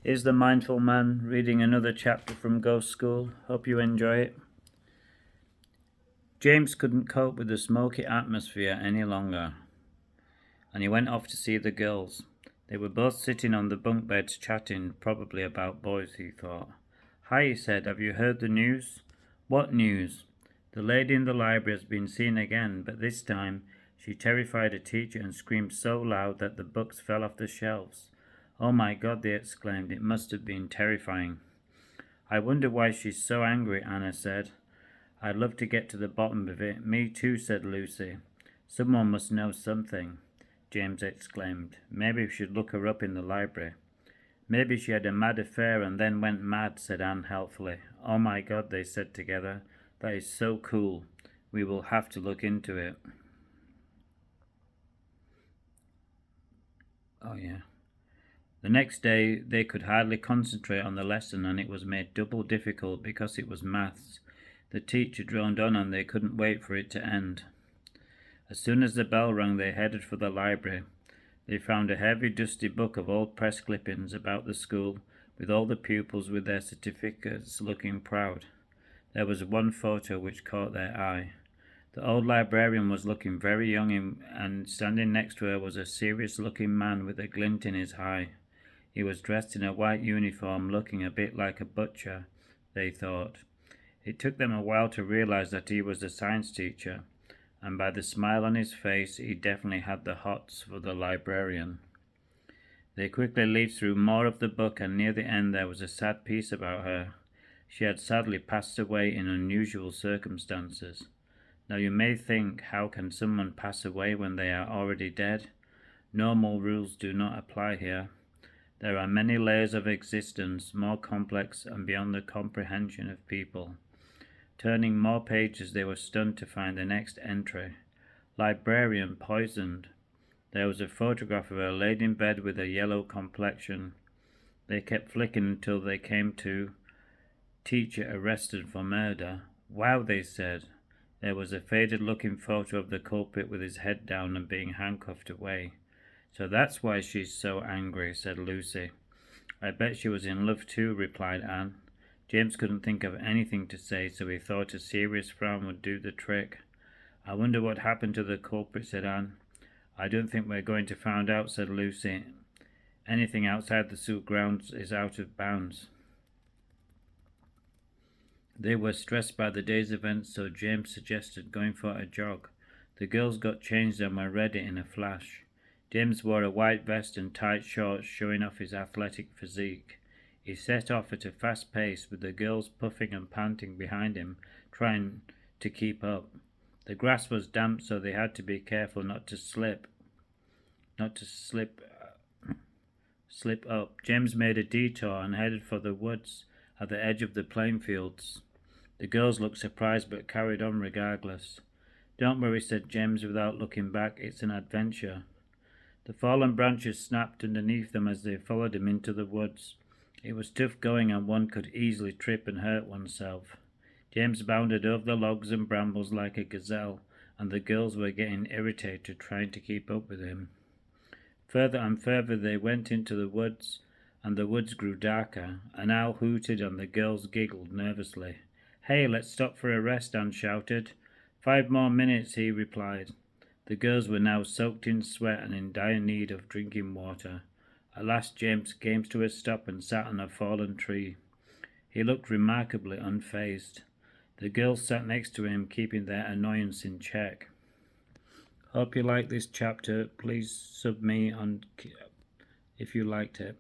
Here's the Mindful Man reading another chapter from Ghost School. Hope you enjoy it. James couldn't cope with the smoky atmosphere any longer, and he went off to see the girls. They were both sitting on the bunk beds chatting, probably about boys, he thought. "Hi," he said, "have you heard the news?" "What news?" "The lady in the library has been seen again, but this time she terrified a teacher and screamed so loud that the books fell off the shelves." "Oh my God," they exclaimed, "it must have been terrifying." "I wonder why she's so angry," Anna said. "I'd love to get to the bottom of it." "Me too," said Lucy. "Someone must know something," James exclaimed. "Maybe we should look her up in the library." "Maybe she had a mad affair and then went mad," said Anne helpfully. "Oh my God," they said together. "That is so cool. We will have to look into it." Oh yeah. The next day they could hardly concentrate on the lesson, and it was made double difficult because it was maths. The teacher droned on and they couldn't wait for it to end. As soon as the bell rang they headed for the library. They found a heavy dusty book of old press clippings about the school, with all the pupils with their certificates looking proud. There was one photo which caught their eye. The old librarian was looking very young, and standing next to her was a serious-looking man with a glint in his eye. He was dressed in a white uniform, looking a bit like a butcher, they thought. It took them a while to realize that he was the science teacher, and by the smile on his face, he definitely had the hots for the librarian. They quickly leafed through more of the book, and near the end there was a sad piece about her. She had sadly passed away in unusual circumstances. Now you may think, how can someone pass away when they are already dead? Normal rules do not apply here. There are many layers of existence, more complex and beyond the comprehension of people. Turning more pages, they were stunned to find the next entry. "Librarian poisoned." There was a photograph of her laid in bed with a yellow complexion. They kept flicking until they came to "Teacher arrested for murder." "Wow," they said. There was a faded-looking photo of the culprit with his head down and being handcuffed away. "So that's why she's so angry," said Lucy. "I bet she was in love too," replied Anne. James couldn't think of anything to say, so he thought a serious frown would do the trick. "I wonder what happened to the culprit," said Anne. "I don't think we're going to find out," said Lucy. "Anything outside the school grounds is out of bounds." They were stressed by the day's events, so James suggested going for a jog. The girls got changed and were ready in a flash. James wore a white vest and tight shorts, showing off his athletic physique. He set off at a fast pace, with the girls puffing and panting behind him, trying to keep up. The grass was damp, so they had to be careful not to slip up. James made a detour and headed for the woods at the edge of the playing fields. The girls looked surprised but carried on regardless. "Don't worry," said James without looking back. "It's an adventure." The fallen branches snapped underneath them as they followed him into the woods. It was tough going, and one could easily trip and hurt oneself. James bounded over the logs and brambles like a gazelle, and the girls were getting irritated trying to keep up with him. Further and further they went into the woods, and the woods grew darker. An owl hooted and the girls giggled nervously. "Hey, let's stop for a rest," Anne shouted. "5 more minutes," he replied. The girls were now soaked in sweat and in dire need of drinking water. At last James came to a stop and sat on a fallen tree. He looked remarkably unfazed. The girls sat next to him, keeping their annoyance in check. Hope you liked this chapter. Please sub me on if you liked it.